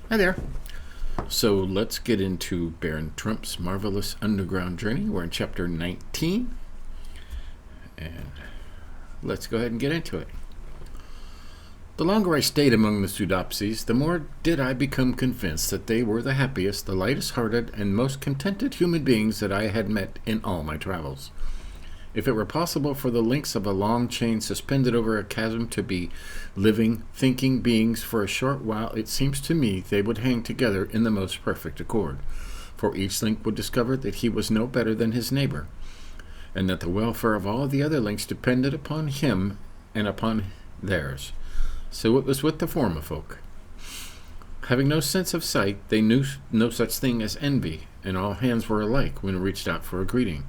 Hi there. So let's get into Baron Trump's marvelous underground journey. We're in chapter 19, and let's go ahead and get into it. The longer I stayed among the Pseudopsies, the more did I become convinced that they were the happiest, the lightest-hearted, and most contented human beings that I had met in all my travels. If it were possible for the links of a long chain suspended over a chasm to be living, thinking beings for a short while, it seems to me they would hang together in the most perfect accord, for each link would discover that he was no better than his neighbor, and that the welfare of all the other links depended upon him and upon theirs. So it was with the Formifolk. Having no sense of sight, they knew no such thing as envy, and all hands were alike when reached out for a greeting.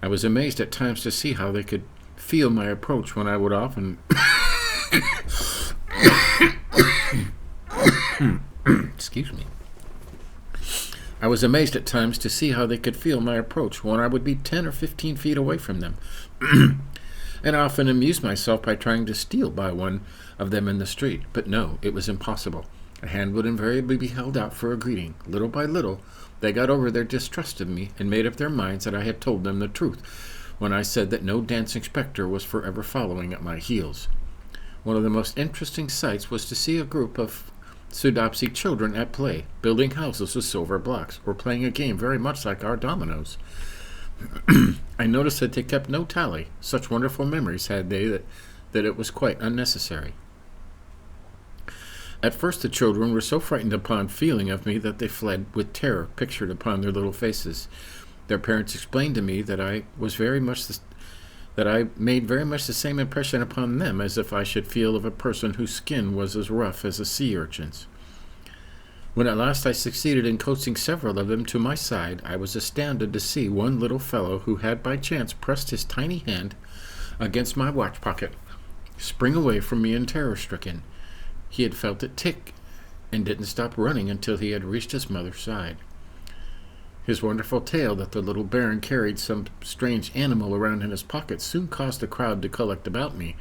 I was amazed at times to see how they could feel my approach when I would often excuse me. I was amazed at times to see how they could feel my approach when I would be 10 or 15 feet away from them. And I often amused myself by trying to steal by one of them in the street, but no, it was impossible. A hand would invariably be held out for a greeting. Little by little, they got over their distrust of me and made up their minds that I had told them the truth when I said that no dancing specter was forever following at my heels. One of the most interesting sights was to see a group of Pseudopsy children at play, building houses with silver blocks, or playing a game very much like our dominoes. I noticed that they kept no tally. Such wonderful memories had they that it was quite unnecessary. At first the children were so frightened upon feeling of me that they fled with terror pictured upon their little faces. Their parents explained to me that I made very much the same impression upon them as if I should feel of a person whose skin was as rough as a sea urchin's. When at last I succeeded in coaxing several of them to my side, I was astounded to see one little fellow who had by chance pressed his tiny hand against my watch pocket spring away from me in terror-stricken. He had felt it tick, and didn't stop running until he had reached his mother's side. His wonderful tale that the little baron carried some strange animal around in his pocket soon caused the crowd to collect about me,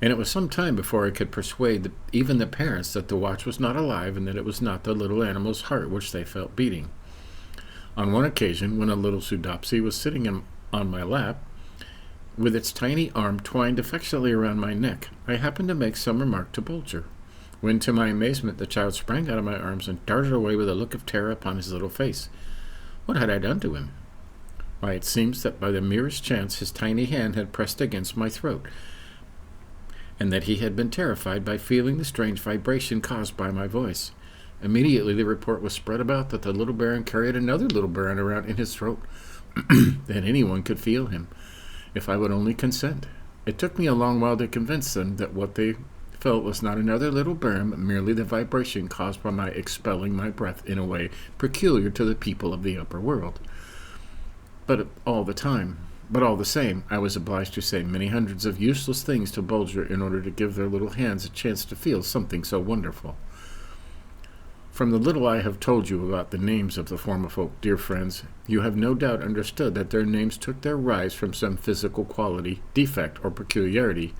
and it was some time before I could persuade even the parents that the watch was not alive and that it was not the little animal's heart which they felt beating. On one occasion, when a little Pseudopsy was sitting on my lap, with its tiny arm twined affectionately around my neck, I happened to make some remark to Bulger, when to my amazement the child sprang out of my arms and darted away with a look of terror upon his little face. What had I done to him? Why, it seems that by the merest chance his tiny hand had pressed against my throat, and that he had been terrified by feeling the strange vibration caused by my voice. Immediately the report was spread about that the little baron carried another little baron around in his throat, that anyone could feel him, if I would only consent. It took me a long while to convince them that what they felt was not another little baron, but merely the vibration caused by my expelling my breath in a way peculiar to the people of the upper world. But all the same, I was obliged to say many hundreds of useless things to Bulger in order to give their little hands a chance to feel something so wonderful. From the little I have told you about the names of the Formifolk, dear friends, you have no doubt understood that their names took their rise from some physical quality, defect, or peculiarity.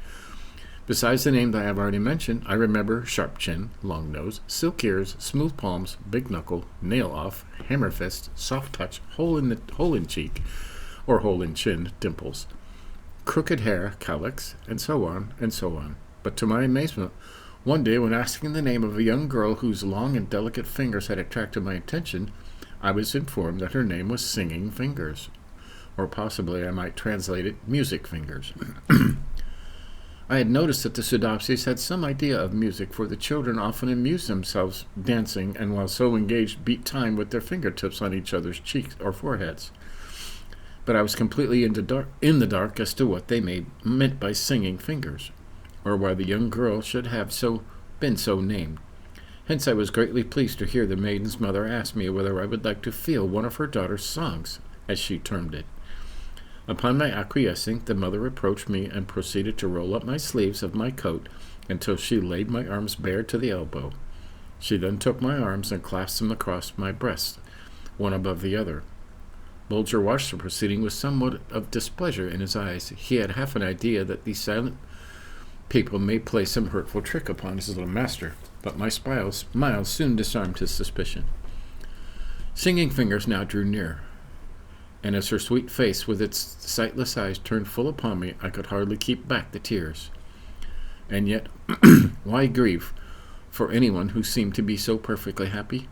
Besides the name that I have already mentioned, I remember sharp chin, long nose, silk ears, smooth palms, big knuckle, nail off, hammer fist, soft touch, hole in cheek, or hole in chin, dimples, crooked hair, calyx, and so on, and so on. But to my amazement, one day when asking the name of a young girl whose long and delicate fingers had attracted my attention, I was informed that her name was Singing Fingers, or possibly I might translate it Music Fingers. I had noticed that the Pseudopsies had some idea of music, for the children often amused themselves dancing, and while so engaged beat time with their fingertips on each other's cheeks or foreheads. But I was completely in the dark as to what they meant by singing fingers, or why the young girl should have been so named. Hence I was greatly pleased to hear the maiden's mother ask me whether I would like to feel one of her daughter's songs, as she termed it. Upon my acquiescing, the mother approached me and proceeded to roll up my sleeves of my coat until she laid my arms bare to the elbow. She then took my arms and clasped them across my breast, one above the other. Bulger watched the proceeding with somewhat of displeasure in his eyes. He had half an idea that these silent people may play some hurtful trick upon his little master. but my smile soon disarmed his suspicion. Singing Fingers now drew near, and as her sweet face with its sightless eyes turned full upon me, I could hardly keep back the tears. And yet, why grieve for anyone who seemed to be so perfectly happy?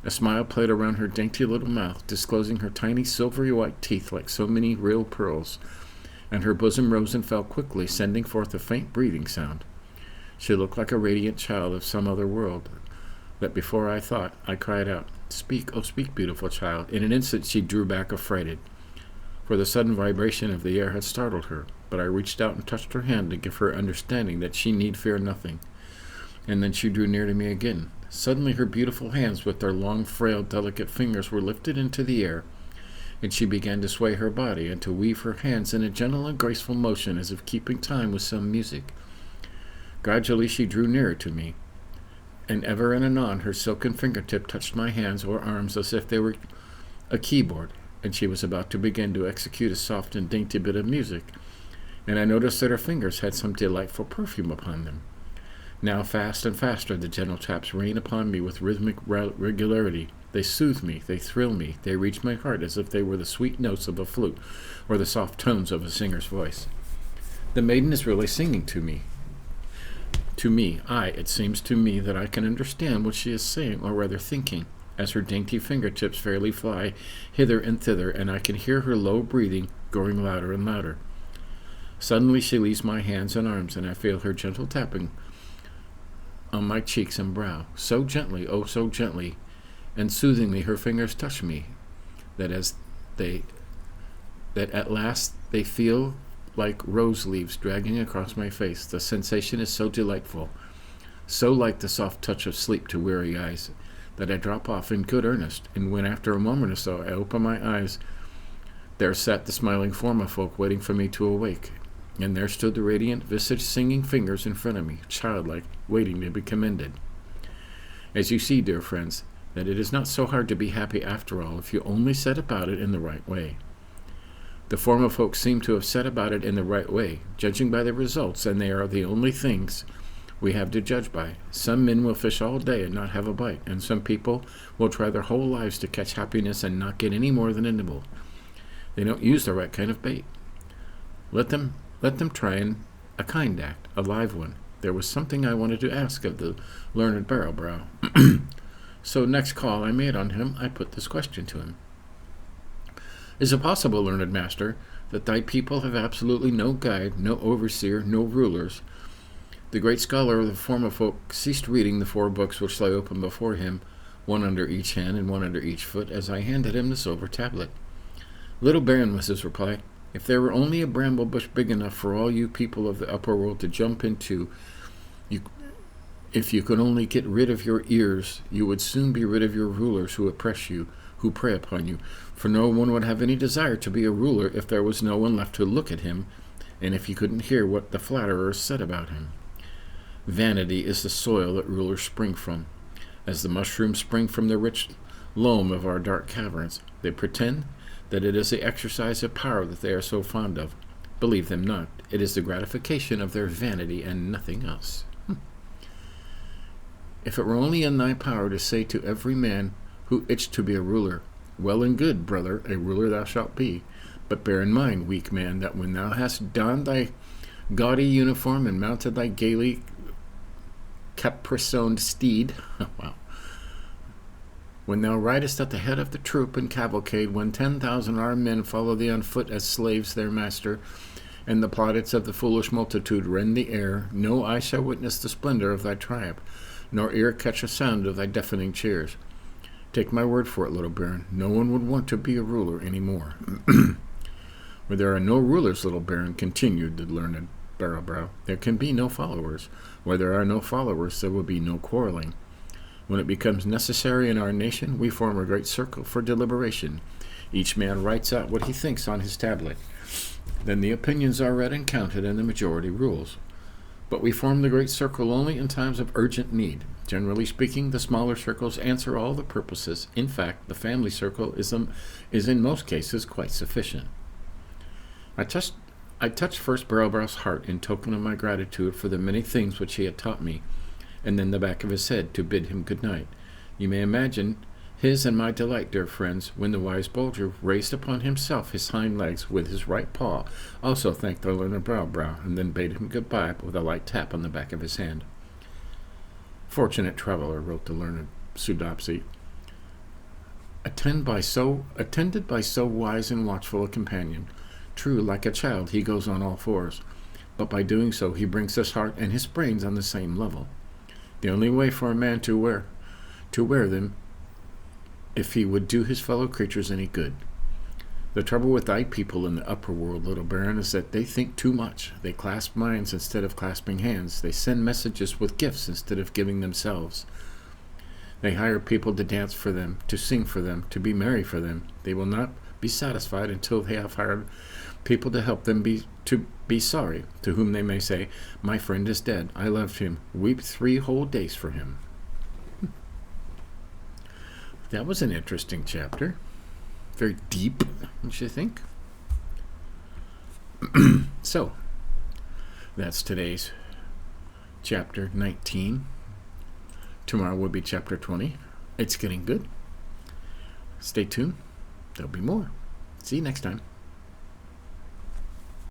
A smile played around her dainty little mouth, disclosing her tiny silvery white teeth like so many real pearls, and her bosom rose and fell quickly, sending forth a faint breathing sound. She looked like a radiant child of some other world, that before I thought, I cried out, "Speak, oh speak, beautiful child." In an instant she drew back affrighted, for the sudden vibration of the air had startled her, but I reached out and touched her hand to give her understanding that she need fear nothing. And then she drew near to me again. Suddenly her beautiful hands with their long, frail, delicate fingers were lifted into the air, and she began to sway her body and to weave her hands in a gentle and graceful motion as if keeping time with some music. Gradually she drew nearer to me, and ever and anon her silken fingertip touched my hands or arms as if they were a keyboard, and she was about to begin to execute a soft and dainty bit of music, and I noticed that her fingers had some delightful perfume upon them. Now fast and faster the gentle taps rain upon me with rhythmic regularity. They soothe me, they thrill me, they reach my heart as if they were the sweet notes of a flute or the soft tones of a singer's voice. The maiden is really singing to me. It seems to me that I can understand what she is saying, or rather thinking, as her dainty fingertips fairly fly hither and thither, and I can hear her low breathing growing louder and louder. Suddenly she leaves my hands and arms, and I feel her gentle tapping on my cheeks and brow. So gently, oh so gently, and soothingly her fingers touch me, that at last they feel like rose leaves dragging across my face. The sensation is so delightful, so like the soft touch of sleep to weary eyes, that I drop off in good earnest, and when after a moment or so I open my eyes, there sat the smiling form of folk waiting for me to awake, and there stood the radiant visaged Singing Fingers in front of me, childlike, waiting to be commended. As you see, dear friends, that it is not so hard to be happy after all if you only set about it in the right way. The form of folk seem to have set about it in the right way, judging by the results, and they are the only things we have to judge by. Some men will fish all day and not have a bite, and some people will try their whole lives to catch happiness and not get any more than a nibble. They don't use the right kind of bait. Let them try a kind act, a live one. There was something I wanted to ask of the learned Barrowbrow. So next call I made on him, I put this question to him. Is it possible, learned master, that thy people have absolutely no guide, no overseer, no rulers? The great scholar of the Formofolk ceased reading the 4 books which lay open before him, one under each hand and one under each foot, as I handed him the silver tablet. Little Baron, was his reply, if there were only a bramble bush big enough for all you people of the upper world to jump into, if you could only get rid of your ears, you would soon be rid of your rulers who oppress you, who prey upon you, for no one would have any desire to be a ruler if there was no one left to look at him, and if you couldn't hear what the flatterers said about him. Vanity is the soil that rulers spring from, as the mushrooms spring from the rich loam of our dark caverns. They pretend that it is the exercise of power that they are so fond of. Believe them not. It is the gratification of their vanity and nothing else. If it were only in thy power to say to every man who itched to be a ruler, well and good, brother, a ruler thou shalt be. But bear in mind, weak man, that when thou hast donned thy gaudy uniform and mounted thy gaily caparisoned steed, wow, when thou ridest at the head of the troop and cavalcade, when 10,000 armed men follow thee on foot as slaves their master, and the plaudits of the foolish multitude rend the air, no eye shall witness the splendor of thy triumph, nor ear catch a sound of thy deafening cheers. Take my word for it, little Baron, no one would want to be a ruler any more. Where there are no rulers, little Baron, continued the learned Barrowbrow, there can be no followers. Where there are no followers, there will be no quarreling. When it becomes necessary in our nation, we form a great circle for deliberation. Each man writes out what he thinks on his tablet. Then the opinions are read and counted, and the majority rules. But we form the great circle only in times of urgent need. Generally speaking, the smaller circles answer all the purposes. In fact, the family circle is in most cases quite sufficient. I touched first Barrowbrow's heart in token of my gratitude for the many things which he had taught me, and then the back of his head to bid him good night. You may imagine his and my delight, dear friends, when the wise Bulger raised upon himself his hind legs with his right paw, also thanked the learned Brow, and then bade him good-bye with a light tap on the back of his hand. Fortunate traveler, wrote the learned Sudopsi, attended by so wise and watchful a companion. True, like a child, he goes on all fours, but by doing so he brings his heart and his brains on the same level. The only way for a man to wear them, if he would do his fellow creatures any good. The trouble with thy people in the upper world, little baron, is that they think too much. They clasp minds instead of clasping hands. They send messages with gifts instead of giving themselves. They hire people to dance for them, to sing for them, to be merry for them. They will not be satisfied until they have hired people to help them to be sorry, to whom they may say, "My friend is dead. I loved him. Weep 3 whole days for him." That was an interesting chapter. Very deep, don't you think? So, that's today's chapter 19. Tomorrow will be chapter 20. It's getting good. Stay tuned. There'll be more. See you next time.